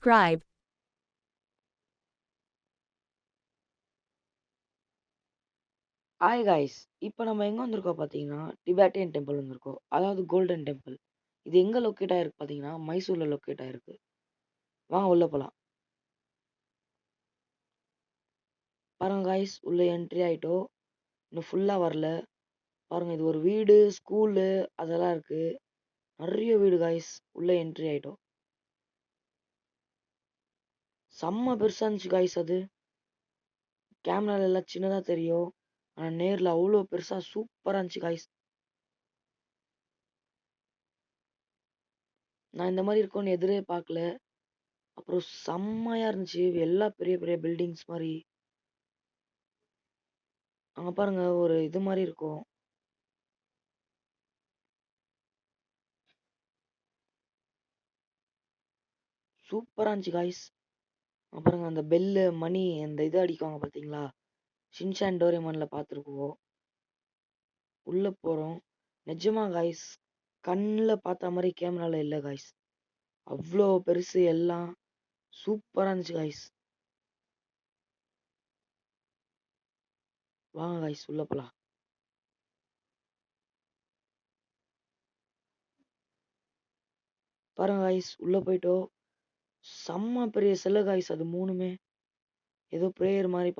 subscribe. Hi guys, இப்போ நம்ம எங்கே வந்திருக்கோம் பார்த்தீங்கன்னா டிபேட்டியன் டெம்பிள் வந்திருக்கோம். அதாவது கோல்டன் டெம்பிள். இது எங்கே லொக்கேட் ஆகிருக்கு பார்த்தீங்கன்னா மைசூரில் லொக்கேட் ஆகிருக்கு. வாங்க உள்ளே போகலாம். பாருங்க காய்ஸ், உள்ளே என்ட்ரி ஆகிட்டோம். இன்னும் ஃபுல்லாக வரல. பாருங்கள், இது ஒரு வீடு, ஸ்கூலு அதெல்லாம் இருக்குது. நிறைய வீடு காய்ஸ். உள்ளே என்ட்ரி ஆகிட்டோம். செம்ம பெருசாக இருந்துச்சு காய்ஸ். அது கேமரால எல்லாம் சின்னதாக தெரியும், ஆனால் நேரில் அவ்வளோ பெருசாக சூப்பராக இருந்துச்சு காய்ஸ். நான் இந்த மாதிரி இருக்கும்னு எதிரே பார்க்கல. அப்புறம் செம்மையாக இருந்துச்சு. எல்லாம் பெரிய பெரிய பில்டிங்ஸ் மாதிரி. அங்க பாருங்க, ஒரு இது மாதிரி இருக்கும். சூப்பரா இருந்துச்சு காய்ஸ். பாருங்க, அந்த பெல்லு மணி அந்த இது அடிக்குவாங்க பார்த்தீங்களா, ஷின்சான் டோரேமான்ல பார்த்துருக்கோம். உள்ள போறோம். நிஜமா காய்ஸ், கண்ணில் பார்த்த மாதிரி கேமரால இல்லை காய்ஸ். அவ்வளோ பெருசு, எல்லாம் சூப்பரா இருந்துச்சு காய்ஸ். வாங்க காய்ஸ் உள்ள போலாம். பாருங்க காய்ஸ், உள்ள போயிட்டோம். செம்ம பெரிய சிலை காய்ஸ். அது மூணுமே ஏதோ பிரேயர் மாதிரி